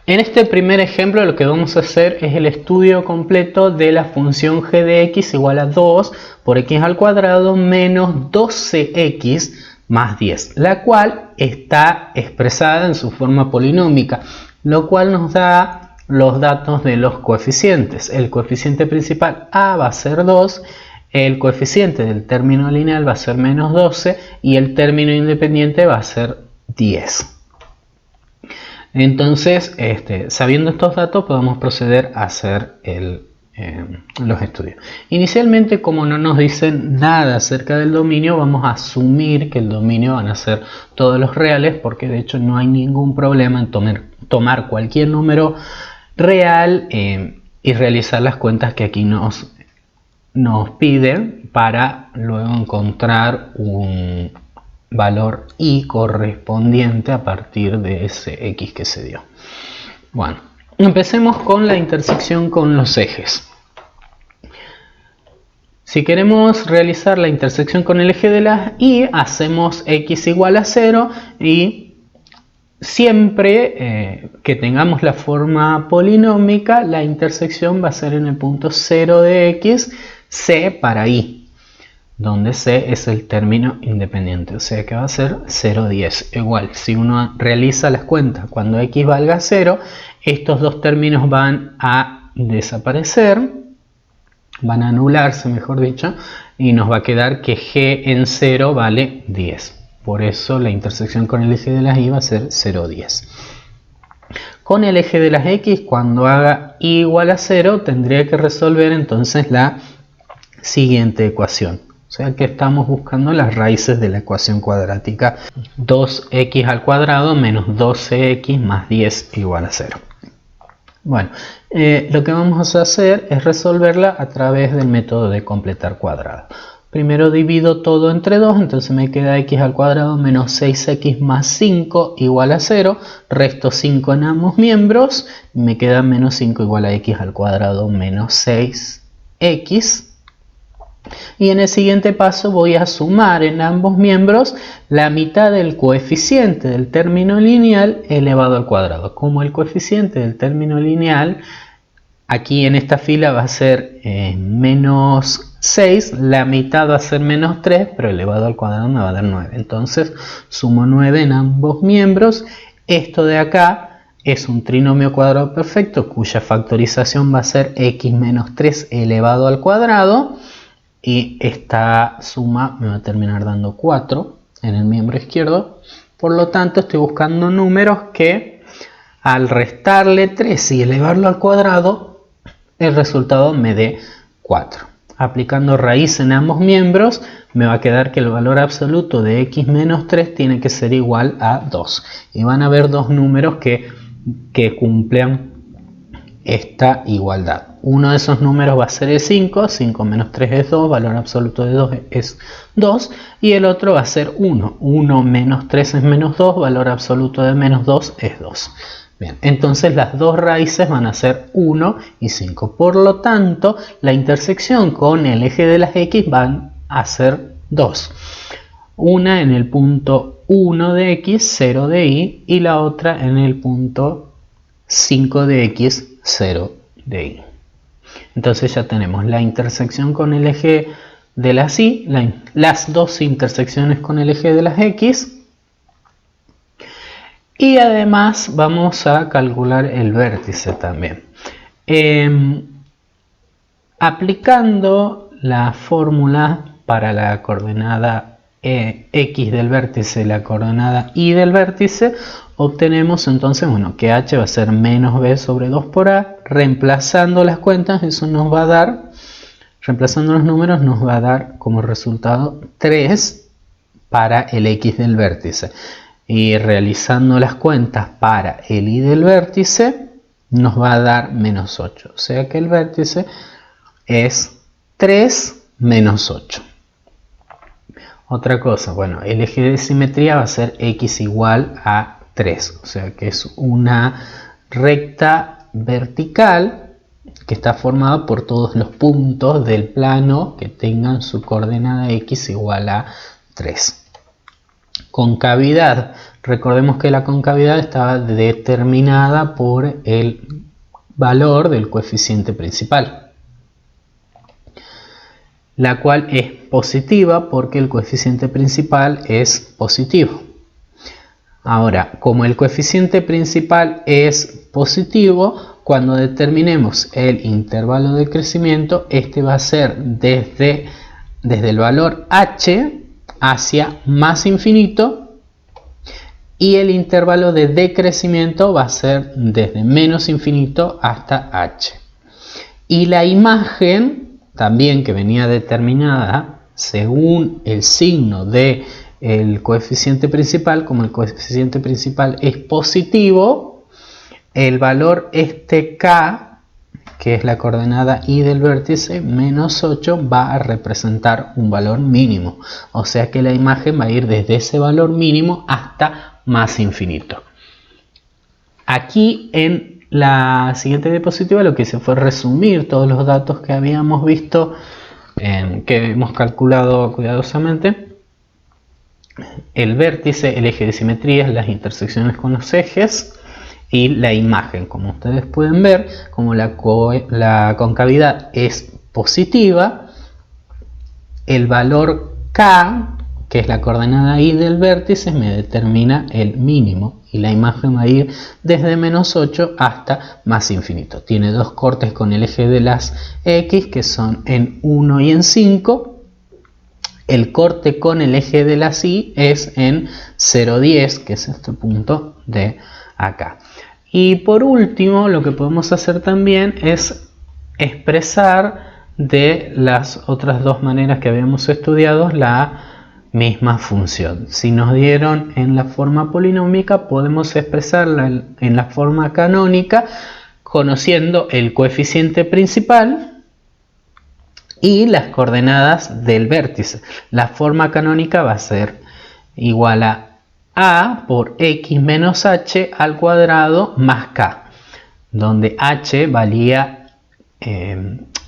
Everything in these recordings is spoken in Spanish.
En este primer ejemplo lo que vamos a hacer es el estudio completo de la función g de x igual a 2 por x al cuadrado menos 12x más 10, la cual está expresada en su forma polinómica, lo cual nos da los datos de los coeficientes. El coeficiente principal a va a ser 2, el coeficiente del término lineal va a ser menos 12 y el término independiente va a ser 10. Entonces, sabiendo estos datos, podemos proceder a hacer los estudios. Inicialmente, como no nos dicen nada acerca del dominio, vamos a asumir que el dominio van a ser todos los reales, porque de hecho no hay ningún problema en tomar cualquier número real y realizar las cuentas que aquí nos piden para luego encontrar un valor y correspondiente a partir de ese x que se dio. Bueno, empecemos con la intersección con los ejes. Si queremos realizar la intersección con el eje de la y, hacemos x igual a 0 y siempre que tengamos la forma polinómica, la intersección va a ser en el punto 0 de x, c para y, donde c es el término independiente, o sea que va a ser 0, 10. Igual, si uno realiza las cuentas cuando x valga 0, estos dos términos van a desaparecer, van a anularse, mejor dicho, y nos va a quedar que g en 0 vale 10. Por eso la intersección con el eje de las y va a ser 0, 10. Con el eje de las x, cuando haga y igual a 0, tendría que resolver entonces la siguiente ecuación. O sea que estamos buscando las raíces de la ecuación cuadrática 2x al cuadrado menos 12x más 10 igual a 0. Bueno, lo que vamos a hacer es resolverla a través del método de completar cuadrado. Primero divido todo entre 2, entonces me queda x al cuadrado menos 6x más 5 igual a 0. Resto 5 en ambos miembros y me queda menos 5 igual a x al cuadrado menos 6x. Y en el siguiente paso voy a sumar en ambos miembros la mitad del coeficiente del término lineal elevado al cuadrado. Como el coeficiente del término lineal aquí en esta fila va a ser menos 6, la mitad va a ser menos 3, pero elevado al cuadrado me va a dar 9. Entonces sumo 9 en ambos miembros. Esto de acá es un trinomio cuadrado perfecto cuya factorización va a ser x menos 3 elevado al cuadrado. Y esta suma me va a terminar dando 4 en el miembro izquierdo. Por lo tanto, estoy buscando números que al restarle 3 y elevarlo al cuadrado, el resultado me dé 4. Aplicando raíz en ambos miembros, me va a quedar que el valor absoluto de x menos 3 tiene que ser igual a 2. Y van a haber dos números que cumplan esta igualdad. Uno de esos números va a ser el 5, 5 menos 3 es 2, valor absoluto de 2 es 2, y el otro va a ser 1, 1 menos 3 es menos 2, valor absoluto de menos 2 es 2. Bien, entonces las dos raíces van a ser 1 y 5, por lo tanto la intersección con el eje de las x van a ser 2. Una en el punto 1 de x, 0 de y la otra en el punto 5 de x, 0 de y. Entonces ya tenemos la intersección con el eje de las y, las dos intersecciones con el eje de las x, y además vamos a calcular el vértice también. Aplicando la fórmula para la coordenada x del vértice y la coordenada y del vértice, obtenemos entonces que h va a ser menos b sobre 2 por a. Reemplazando las cuentas, eso nos va a dar, reemplazando los números, nos va a dar como resultado 3 para el x del vértice. Y realizando las cuentas para el y del vértice, nos va a dar menos 8. O sea que el vértice es 3 menos 8. Otra cosa, bueno, el eje de simetría va a ser x igual a 3. O sea que es una recta vertical que está formada por todos los puntos del plano que tengan su coordenada x igual a 3. Concavidad Recordemos que la concavidad estaba determinada por el valor del coeficiente principal, la cual es positiva porque el coeficiente principal es positivo. Ahora, como el coeficiente principal es positivo, cuando determinemos el intervalo de crecimiento, este va a ser desde el valor h hacia más infinito, y el intervalo de decrecimiento va a ser desde menos infinito hasta h. Y la imagen, también que venía determinada según el signo del coeficiente principal, como el coeficiente principal es positivo, el valor este k, que es la coordenada y del vértice, menos 8, va a representar un valor mínimo. O sea que la imagen va a ir desde ese valor mínimo hasta más infinito. Aquí en la siguiente diapositiva lo que hice fue resumir todos los datos que habíamos visto, que hemos calculado cuidadosamente. El vértice, el eje de simetrías, las intersecciones con los ejes y la imagen. Como ustedes pueden ver, como la concavidad es positiva, el valor k, que es la coordenada y del vértice, me determina el mínimo, y la imagen va a ir desde menos 8 hasta más infinito. Tiene dos cortes con el eje de las x, que son en 1 y en 5. El corte con el eje de las y es en 0,10, que es este punto de acá. Y por último, lo que podemos hacer también es expresar de las otras dos maneras que habíamos estudiado la misma función. Si nos dieron en la forma polinómica, podemos expresarla en la forma canónica conociendo el coeficiente principal y las coordenadas del vértice. La forma canónica va a ser igual a por x menos h al cuadrado más k, donde h valía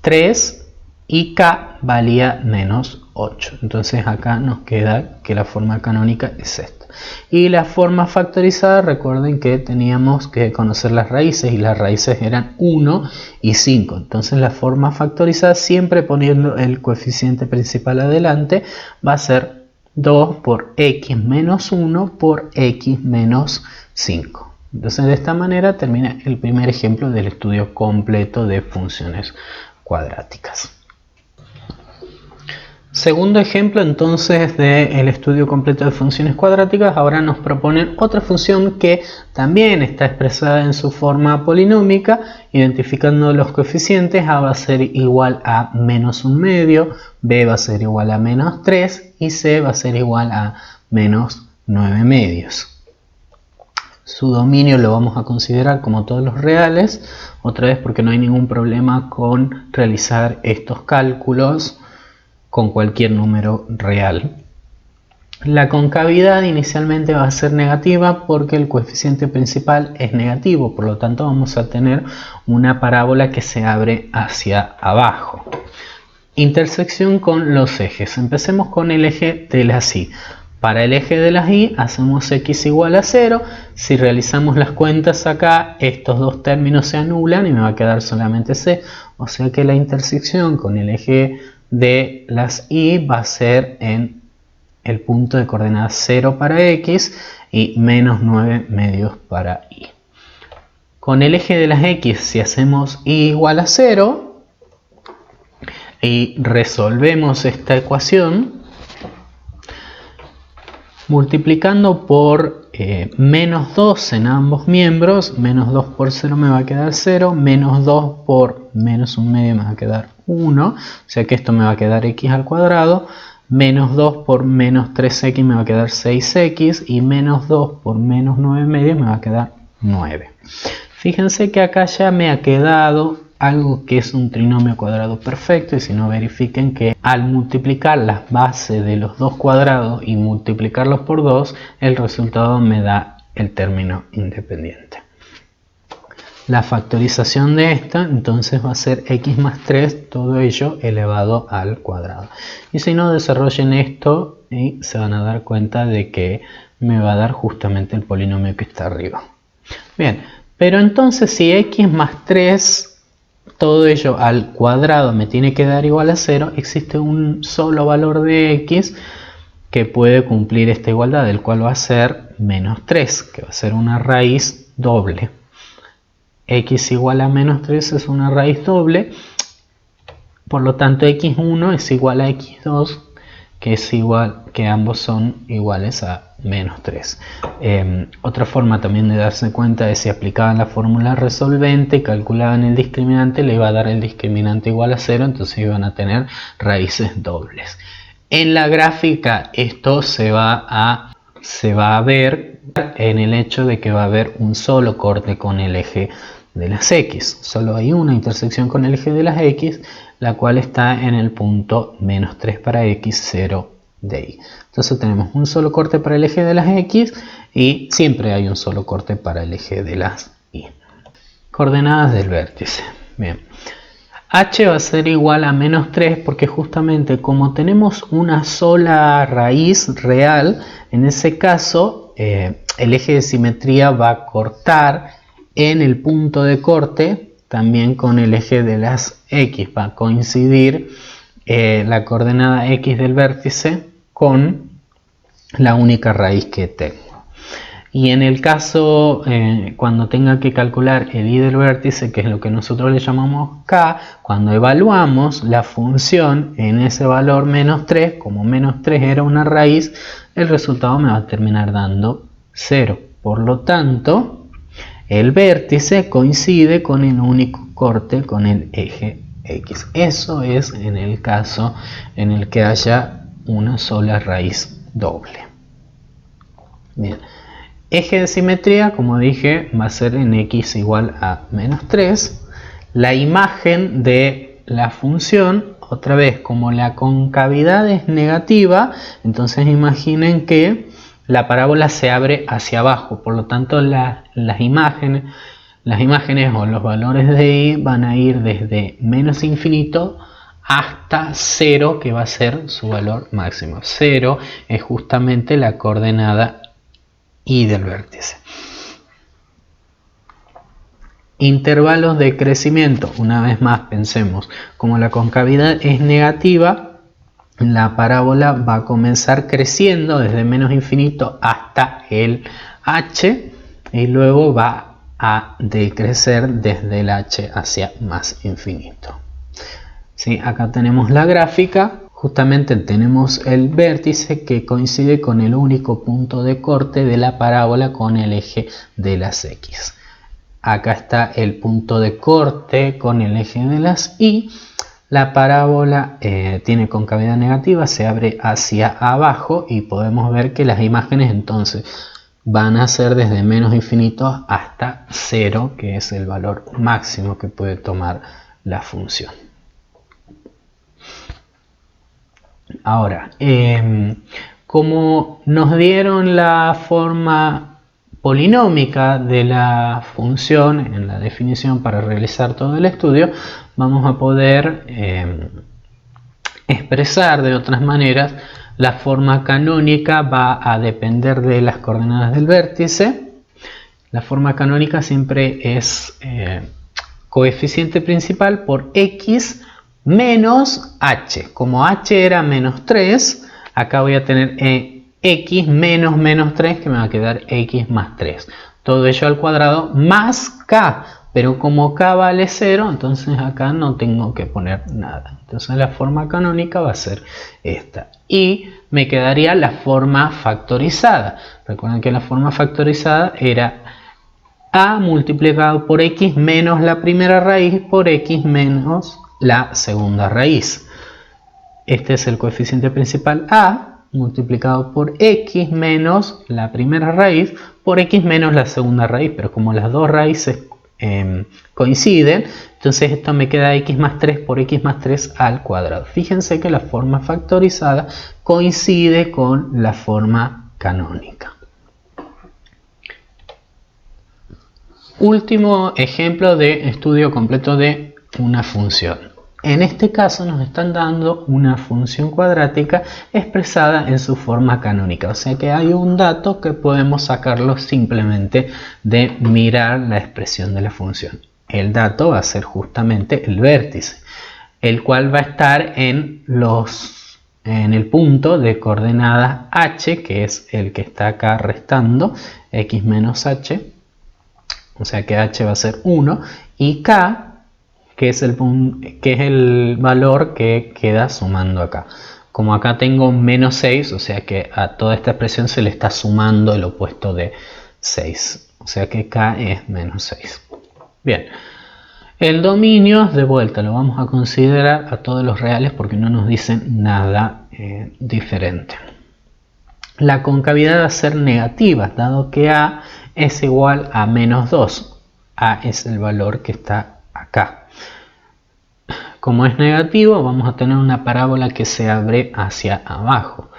3 y k valía menos 8. Entonces acá nos queda que la forma canónica es esta. Y la forma factorizada, recuerden que teníamos que conocer las raíces, y las raíces eran 1 y 5. Entonces la forma factorizada, siempre poniendo el coeficiente principal adelante, va a ser 2 por x menos 1 por x menos 5. Entonces de esta manera termina el primer ejemplo del estudio completo de funciones cuadráticas. Segundo ejemplo entonces del estudio completo de funciones cuadráticas. Ahora nos proponen otra función que también está expresada en su forma polinómica, identificando los coeficientes. A va a ser igual a menos 1/2, b va a ser igual a menos 3 y c va a ser igual a menos 9/2. Su dominio lo vamos a considerar como todos los reales, otra vez porque no hay ningún problema con realizar estos cálculos con cualquier número real. La concavidad inicialmente va a ser negativa porque el coeficiente principal es negativo, por lo tanto vamos a tener una parábola que se abre hacia abajo. Intersección con los ejes. Empecemos con el eje de las y. Para el eje de las y hacemos x igual a 0. Si realizamos las cuentas acá, estos dos términos se anulan y me va a quedar solamente c. O sea que la intersección con el eje de las y va a ser en el punto de coordenadas 0 para x y menos 9/2 para y. Con el eje de las x, si hacemos y igual a 0 y resolvemos esta ecuación, multiplicando por menos 2 en ambos miembros, menos 2 por 0 me va a quedar 0, menos 2 por menos 1/2 me va a quedar 1, o sea que esto me va a quedar x al cuadrado, menos 2 por menos 3x me va a quedar 6x, y menos 2 por menos 9/2 me va a quedar 9. Fíjense que acá ya me ha quedado algo que es un trinomio cuadrado perfecto, y si no, verifiquen que al multiplicar las bases de los dos cuadrados y multiplicarlos por 2, el resultado me da el término independiente. La factorización de esta entonces va a ser x más 3, todo ello elevado al cuadrado. Y si no, desarrollen esto y se van a dar cuenta de que me va a dar justamente el polinomio que está arriba. Bien, pero entonces si x más 3, todo ello al cuadrado me tiene que dar igual a 0, existe un solo valor de x que puede cumplir esta igualdad, el cual va a ser menos 3, que va a ser una raíz doble. X igual a menos 3 es una raíz doble, por lo tanto x1 es igual a x2, que ambos son iguales a menos 3. Otra forma también de darse cuenta es si aplicaban la fórmula resolvente y calculaban el discriminante, le iba a dar el discriminante igual a 0, entonces iban a tener raíces dobles. En la gráfica esto se va a ver en el hecho de que va a haber un solo corte con el eje de las x. Solo hay una intersección con el eje de las x, la cual está en el punto menos 3 para x, 0 de y. Entonces tenemos un solo corte para el eje de las x y siempre hay un solo corte para el eje de las y. Coordenadas del vértice. Bien. H va a ser igual a menos 3 porque justamente como tenemos una sola raíz real, en ese caso el eje de simetría va a cortar en el punto de corte también con el eje de las x. Va a coincidir la coordenada x del vértice con la única raíz que tengo. Y en el caso, cuando tenga que calcular el y del vértice, que es lo que nosotros le llamamos k, cuando evaluamos la función en ese valor menos 3, como menos 3 era una raíz, el resultado me va a terminar dando 0. Por lo tanto, el vértice coincide con el único corte con el eje x. Eso es en el caso en el que haya una sola raíz doble. Bien. Eje de simetría, como dije, va a ser en x igual a menos 3. La imagen de la función, otra vez, como la concavidad es negativa, entonces imaginen que la parábola se abre hacia abajo. Por lo tanto, las imágenes o los valores de y van a ir desde menos infinito hasta 0, que va a ser su valor máximo. 0 es justamente la coordenada y del vértice. Intervalos de crecimiento. Una vez más pensemos, como la concavidad es negativa, la parábola va a comenzar creciendo desde menos infinito hasta el h y luego va a decrecer desde el h hacia más infinito. ¿Sí? Acá tenemos la gráfica. Justamente tenemos el vértice que coincide con el único punto de corte de la parábola con el eje de las x. Acá está el punto de corte con el eje de las y. La parábola tiene concavidad negativa, se abre hacia abajo y podemos ver que las imágenes entonces van a ser desde menos infinito hasta 0, que es el valor máximo que puede tomar la función. Ahora, como nos dieron la forma polinómica de la función en la definición para realizar todo el estudio, vamos a poder expresar de otras maneras. La forma canónica va a depender de las coordenadas del vértice. La forma canónica siempre es coeficiente principal por x menos h. Como h era menos 3, acá voy a tener x menos menos 3, que me va a quedar x más 3. Todo ello al cuadrado más k. Pero como k vale 0, entonces acá no tengo que poner nada. Entonces la forma canónica va a ser esta. Y me quedaría la forma factorizada. Recuerden que la forma factorizada era a multiplicado por x menos la primera raíz por x menos la segunda raíz. Este es el coeficiente principal a multiplicado por x menos la primera raíz por x menos la segunda raíz. Pero como las dos raíces coinciden, entonces esto me queda x más 3 por x más 3 al cuadrado. Fíjense que la forma factorizada coincide con la forma canónica. Último ejemplo de estudio completo de una función. En este caso nos están dando una función cuadrática expresada en su forma canónica, o sea que hay un dato que podemos sacarlo simplemente de mirar la expresión de la función. El dato va a ser justamente el vértice, el cual va a estar en el punto de coordenadas h, que es el que está acá restando, x menos h, o sea que h va a ser 1, y k, que es el valor que queda sumando acá. Como acá tengo menos 6, o sea que a toda esta expresión se le está sumando el opuesto de 6. O sea que k es menos 6. Bien. El dominio, de vuelta, lo vamos a considerar a todos los reales porque no nos dicen nada diferente. La concavidad va a ser negativa, dado que a es igual a menos 2. A es el valor que está acá. Como es negativo, vamos a tener una parábola que se abre hacia abajo.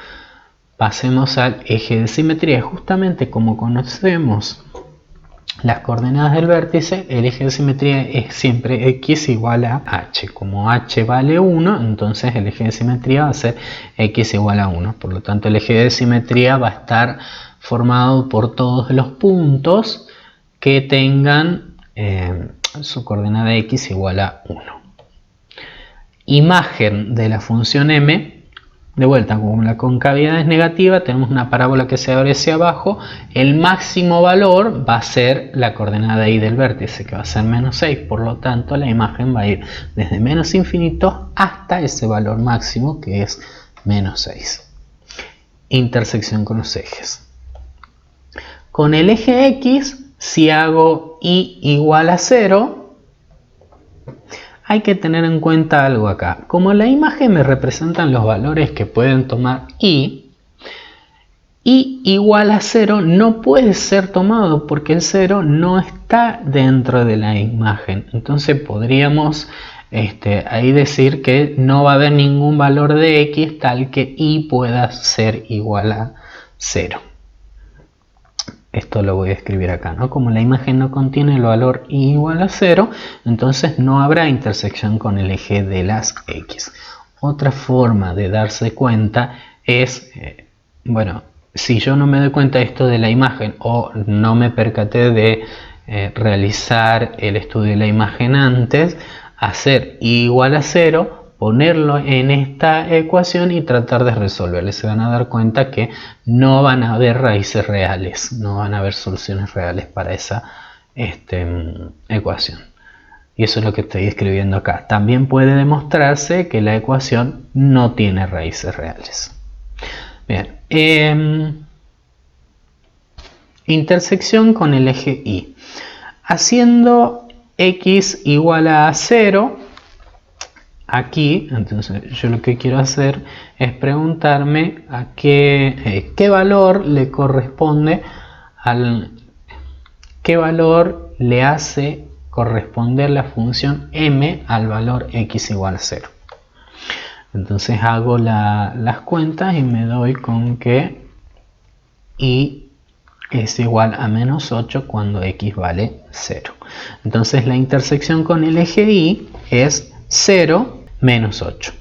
Pasemos al eje de simetría. Justamente como conocemos las coordenadas del vértice, el eje de simetría es siempre x igual a h. Como h vale 1, entonces el eje de simetría va a ser x igual a 1. Por lo tanto, el eje de simetría va a estar formado por todos los puntos que tengan su coordenada x igual a 1. Imagen de la función m. De vuelta, como la concavidad es negativa, tenemos una parábola que se abre hacia abajo. El máximo valor va a ser la coordenada y del vértice, que va a ser menos 6. Por lo tanto, la imagen va a ir desde menos infinito hasta ese valor máximo, que es menos 6. Intersección con los ejes. Con el eje x, si hago y igual a 0, hay que tener en cuenta algo acá. Como la imagen me representan los valores que pueden tomar y igual a 0 no puede ser tomado porque el 0 no está dentro de la imagen. Entonces podríamos ahí decir que no va a haber ningún valor de x tal que y pueda ser igual a 0. Esto lo voy a escribir acá, ¿no? Como la imagen no contiene el valor y igual a 0, entonces no habrá intersección con el eje de las x. Otra forma de darse cuenta es, bueno, si yo no me doy cuenta de esto de la imagen o no me percaté de realizar el estudio de la imagen antes, hacer igual a 0, ponerlo en esta ecuación y tratar de resolverlo. Se van a dar cuenta que no van a haber raíces reales, no van a haber soluciones reales para esa ecuación. Y eso es lo que estoy escribiendo acá. También puede demostrarse que la ecuación no tiene raíces reales. Bien. Intersección con el eje y. Haciendo x igual a 0, aquí, entonces yo lo que quiero hacer es preguntarme a qué valor le corresponde qué valor le hace corresponder la función m al valor x igual a 0. Entonces hago las cuentas y me doy con que y es igual a menos 8 cuando x vale 0. Entonces la intersección con el eje y es 0 menos 8.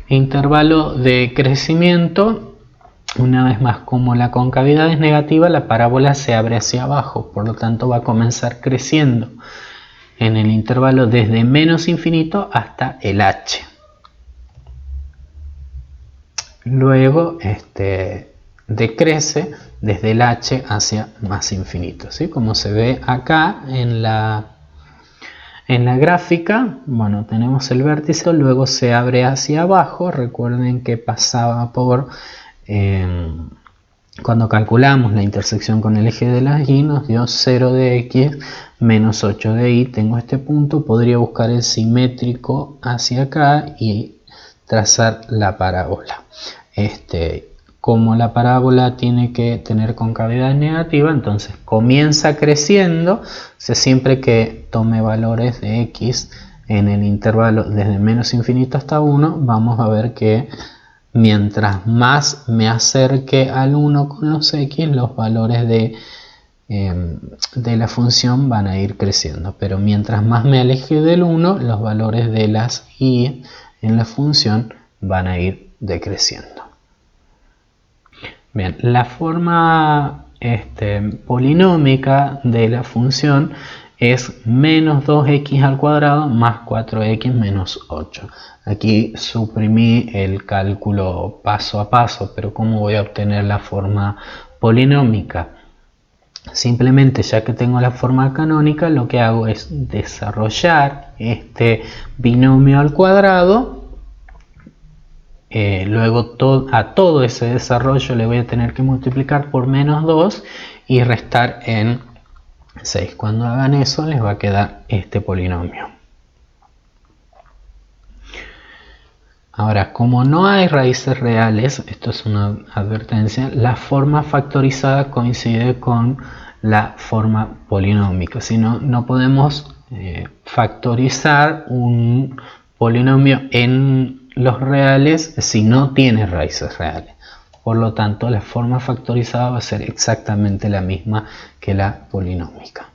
Intervalo de crecimiento. Una vez más, como la concavidad es negativa, la parábola se abre hacia abajo, por lo tanto va a comenzar creciendo en el intervalo desde menos infinito hasta el h. Luego decrece desde el h hacia más infinito, ¿sí? Como se ve acá en la gráfica, bueno, tenemos el vértice, luego se abre hacia abajo. Recuerden que pasaba por, cuando calculamos la intersección con el eje de las y, nos dio 0 de x menos 8 de y. Tengo este punto, podría buscar el simétrico hacia acá y trazar la parábola. Como la parábola tiene que tener concavidad negativa, entonces comienza creciendo. O sea, siempre que tome valores de x en el intervalo desde menos infinito hasta 1, vamos a ver que mientras más me acerque al 1 con los x, los valores de de la función van a ir creciendo, pero mientras más me aleje del 1, los valores de las y en la función van a ir decreciendo. Bien, la forma polinómica de la función es menos 2x al cuadrado más 4x menos 8. Aquí suprimí el cálculo paso a paso, pero ¿cómo voy a obtener la forma polinómica? Simplemente, ya que tengo la forma canónica, lo que hago es desarrollar este binomio al cuadrado. Luego a todo ese desarrollo le voy a tener que multiplicar por menos 2 y restar en 6. Cuando hagan eso les va a quedar este polinomio. Ahora, como no hay raíces reales, esto es una advertencia, la forma factorizada coincide con la forma polinómica. Si no, no podemos factorizar un polinomio en los reales si no tiene raíces reales. Por lo tanto, la forma factorizada va a ser exactamente la misma que la polinómica.